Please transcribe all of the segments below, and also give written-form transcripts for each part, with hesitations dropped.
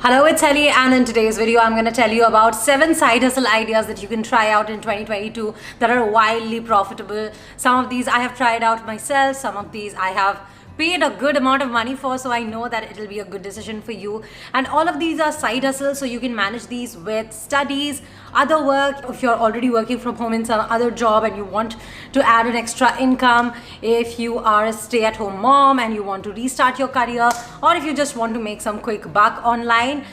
Hello, it's Helly, and in today's video I'm going to tell you about 7 side hustle ideas that you can try out in 2022 that are wildly profitable. Some of these I have tried out myself, some of these I have paid a good amount of money for, so I know that it'll be a good decision for you. And all of these are side hustles, so you can manage these with studies, other work, if you're already working from home in some other job and you want to add an extra income, if you are a stay-at-home mom and you want to restart your career, or if you just want to make some quick buck online.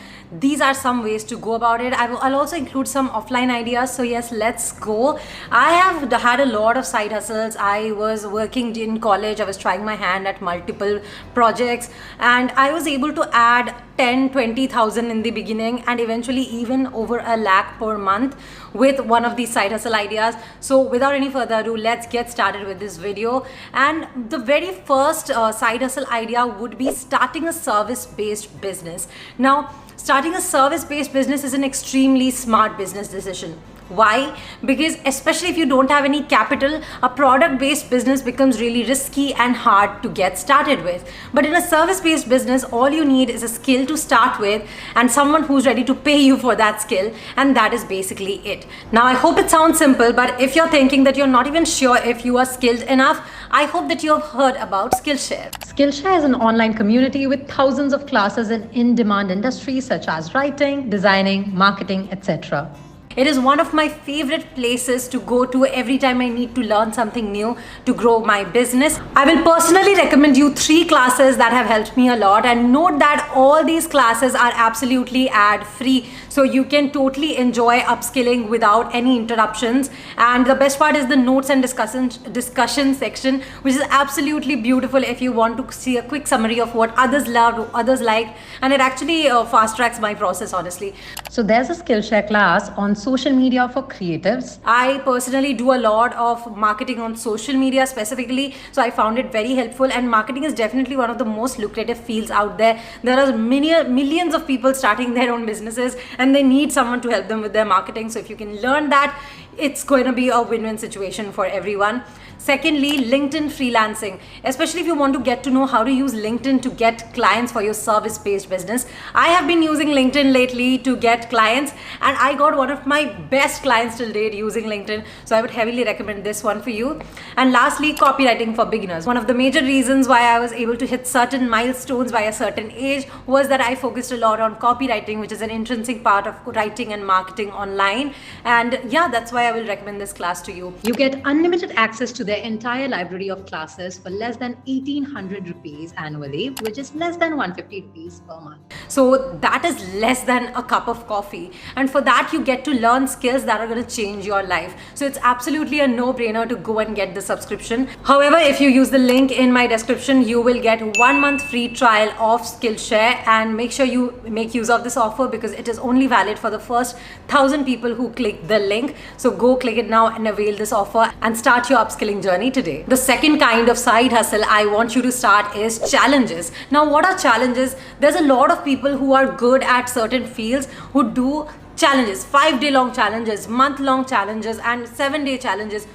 These are some ways to go about it. I'll also include some offline ideas. So yes, let's go. I have had a lot of side hustles. I was working in college. I was trying my hand at multiple projects and I was able to add 10-20,000 in the beginning and eventually even over a lakh per month with one of these side hustle ideas. So without any further ado, let's get started with this video. And the very first side hustle idea would be starting a service-based business. Now, starting a service-based business is an extremely smart business decision. Why? Because especially if you don't have any capital, a product-based business becomes really risky and hard to get started with. But in a service-based business, all you need is a skill to start with and someone who's ready to pay you for that skill, and that is basically it. Now, I hope it sounds simple, but if you're thinking that you're not even sure if you are skilled enough, I hope that you have heard about Skillshare. Skillshare is an online community with thousands of classes in in-demand industries such as writing, designing, marketing, etc. It is one of my favorite places to go to every time I need to learn something new to grow my business. I will personally recommend you 3 classes that have helped me a lot, and note that all these classes are absolutely ad-free, so you can totally enjoy upskilling without any interruptions. And the best part is the notes and discussion section, which is absolutely beautiful if you want to see a quick summary of what others loved, others liked, and it actually fast tracks my process, honestly. So there's a Skillshare class on social media for creatives. I personally do a lot of marketing on social media specifically, so I found it very helpful, and marketing is definitely one of the most lucrative fields out there. There are millions of people starting their own businesses and they need someone to help them with their marketing. So if you can learn that, it's going to be a win-win situation for everyone. Secondly, LinkedIn freelancing, especially if you want to get to know how to use LinkedIn to get clients for your service-based business. I have been using LinkedIn lately to get clients, and I got one of my best clients till date using LinkedIn. So I would heavily recommend this one for you. And lastly, copywriting for beginners. One of the major reasons why I was able to hit certain milestones by a certain age was that I focused a lot on copywriting, which is an intrinsic part of writing and marketing online. And yeah, that's why I will recommend this class to you. You get unlimited access to their entire library of classes for less than 1,800 rupees annually, which is less than 150 rupees per month. So that is less than a cup of coffee. And for that, you get to learn skills that are going to change your life. So it's absolutely a no-brainer to go and get the subscription. However, if you use the link in my description, you will get 1 month free trial of Skillshare, and make sure you make use of this offer because it is only valid for the first 1,000 people who click the link. So go click it now and avail this offer and start your upskilling journey today. The second kind of side hustle I want you to start is challenges. Now, what are challenges? There's a lot of people who are good at certain fields who do challenges, 5-day long challenges, month-long challenges, and 7-day challenges.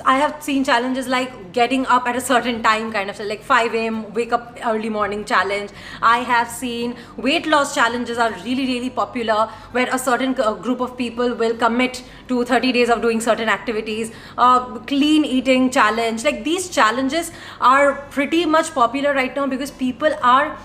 I have seen challenges like getting up at a certain time, kind of like 5 a.m. wake up early morning challenge. I have seen weight loss challenges are really popular, where a certain group of people will commit to 30 days of doing certain activities. Clean eating challenge, like these challenges are pretty much popular right now because people are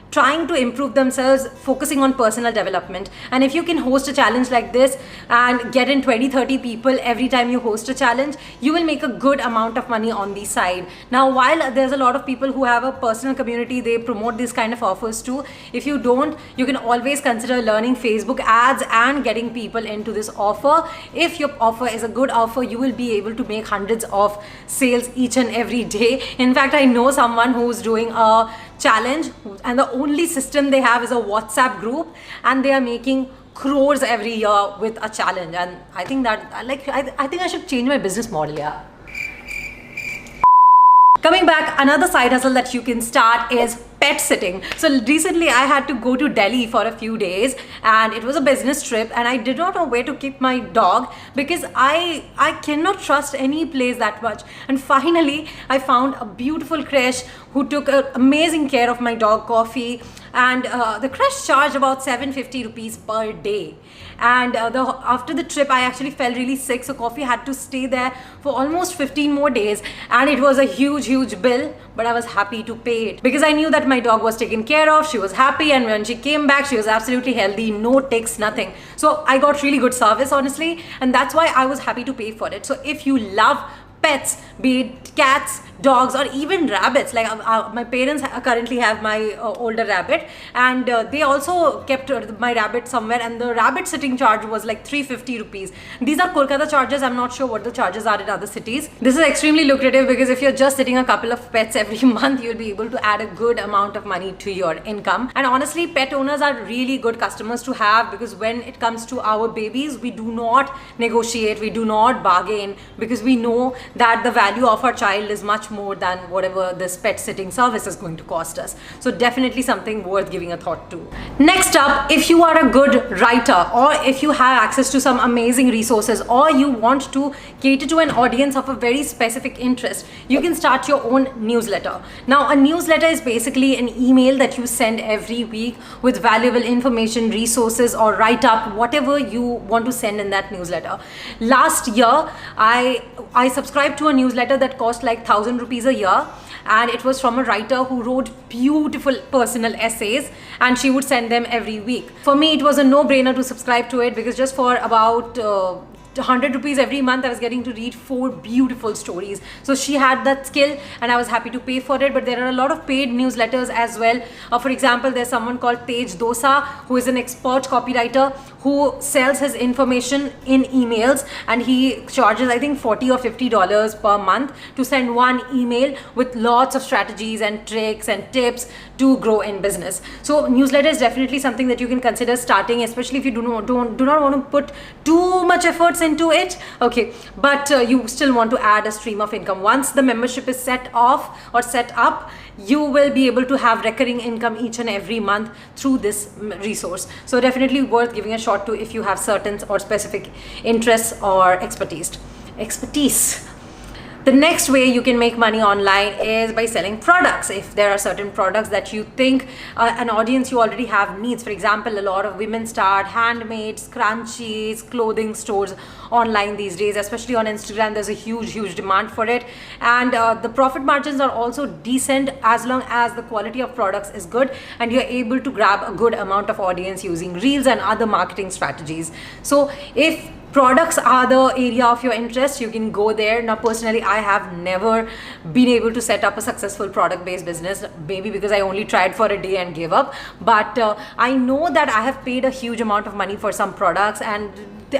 trying to improve themselves, focusing on personal development. And if you can host a challenge like this and get in 20-30 people every time you host a challenge, you will make a good amount of money on the side. Now, while there's a lot of people who have a personal community, they promote these kind of offers too. If you don't, you can always consider learning Facebook ads and getting people into this offer. If your offer is a good offer, you will be able to make hundreds of sales each and every day. In fact, I know someone who's doing a challenge and the only system they have is a WhatsApp group, and they are making crores every year with a challenge. And I think that I think I should change my business model. Yeah. Coming back, another side hustle that you can start is pet sitting. So recently I had to go to Delhi for a few days and it was a business trip, and I did not know where to keep my dog because I cannot trust any place that much. And finally I found a beautiful creche who took amazing care of my dog Coffee. and the crush charged about 750 rupees per day. And after the trip, I actually felt really sick, so coffee had to stay there for almost 15 more days, and it was a huge bill, but I was happy to pay it because I knew that my dog was taken care of, she was happy, and when she came back, she was absolutely healthy, no ticks, nothing. So I got really good service, honestly, and that's why I was happy to pay for it. So if you love pets, be it cats, dogs, or even rabbits, like my parents currently have my older rabbit, and they also kept my rabbit somewhere, and the rabbit sitting charge was like 350 rupees. These are Kolkata charges. I'm not sure what the charges are in other cities. This is extremely lucrative because if you're just sitting a couple of pets every month, you'll be able to add a good amount of money to your income. And honestly, pet owners are really good customers to have, because when it comes to our babies, we do not negotiate, we do not bargain, because we know that the value of our child is much more than whatever this pet sitting service is going to cost us. So definitely something worth giving a thought to. Next up, if you are a good writer, or if you have access to some amazing resources, or you want to cater to an audience of a very specific interest, you can start your own newsletter. Now, a newsletter is basically an email that you send every week with valuable information, resources, or write-up, whatever you want to send in that newsletter. Last year, I subscribed to a newsletter that cost like 1,000 rupees a year, and it was from a writer who wrote beautiful personal essays, and she would send them every week. For me, it was a no-brainer to subscribe to it, because just for about 100 rupees every month, I was getting to read 4 beautiful stories. So she had that skill, and I was happy to pay for it. But there are a lot of paid newsletters as well. For example, there's someone called Tej Dosa, who is an expert copywriter who sells his information in emails, and he charges, I think, $40 or $50 per month to send one email with lots of strategies and tricks and tips to grow in business. So newsletter is definitely something that you can consider starting, especially if you do not want to put too much efforts into it, okay, but you still want to add a stream of income. Once the membership is set up, you will be able to have recurring income each and every month through this resource. So definitely worth giving a shot to if you have certain or specific interests or expertise. The next way you can make money online is by selling products. If there are certain products that you think an audience you already have needs, for example, a lot of women start handmade scrunchies, clothing stores online these days, especially on Instagram. There's a huge demand for it, and the profit margins are also decent as long as the quality of products is good and you're able to grab a good amount of audience using reels and other marketing strategies. So if products are the area of your interest, you can go there. Now, personally, I have never been able to set up a successful product-based business, maybe because I only tried for a day and gave up. But I know that I have paid a huge amount of money for some products, and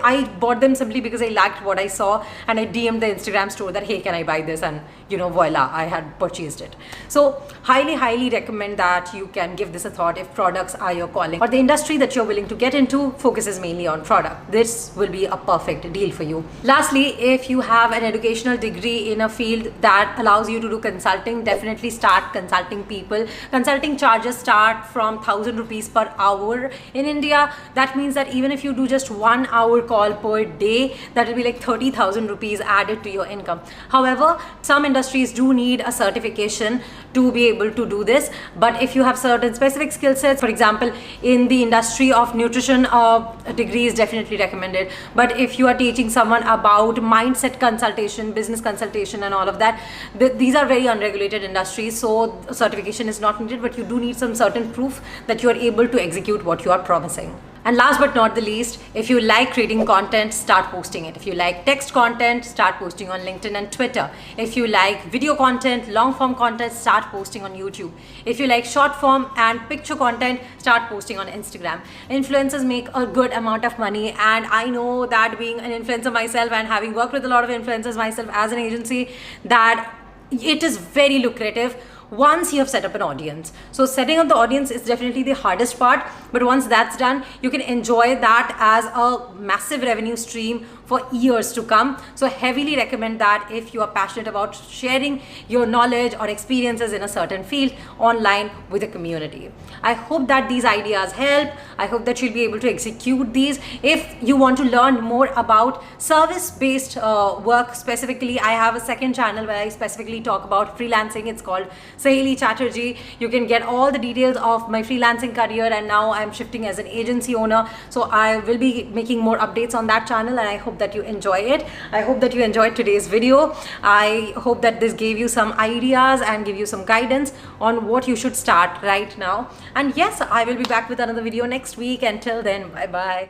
I bought them simply because I liked what I saw, and I DM'd the Instagram store that, hey, can I buy this? And voila, I had purchased it. So highly recommend that you can give this a thought if products are your calling, or the industry that you're willing to get into focuses mainly on product. This will be a perfect deal for you. Lastly, if you have an educational degree in a field that allows you to do consulting, definitely start consulting people. Consulting charges start from 1,000 rupees per hour in India. That means that even if you do just 1 hour call per day, that will be like 30,000 rupees added to your income. However, some industries do need a certification to be able to do this, but if you have certain specific skill sets, for example, in the industry of nutrition, a degree is definitely recommended. But if you are teaching someone about mindset consultation, business consultation, and all of that, these are very unregulated industries, so certification is not needed, but you do need some certain proof that you are able to execute what you are promising. And last but not the least, if you like creating content, start posting it. If you like text content, start posting on LinkedIn and Twitter. If you like video content, long form content, start posting on YouTube. If you like short form and picture content, start posting on Instagram. Influencers make a good amount of money, and I know that being an influencer myself and having worked with a lot of influencers myself as an agency, that it is very lucrative once you have set up an audience. So setting up the audience is definitely the hardest part, but once that's done, you can enjoy that as a massive revenue stream for years to come. So heavily recommend that if you are passionate about sharing your knowledge or experiences in a certain field online with the community. I hope that these ideas help. I hope that you'll be able to execute these. If you want to learn more about service-based work specifically, I have a second channel where I specifically talk about freelancing. It's called Saheli Chatterjee. You can get all the details of my freelancing career, and now I'm shifting as an agency owner. So I will be making more updates on that channel, and I hope that you enjoy it. I hope that you enjoyed today's video. I hope that this gave you some ideas and give you some guidance on what you should start right now. And yes, I will be back with another video next week. Until then, bye bye.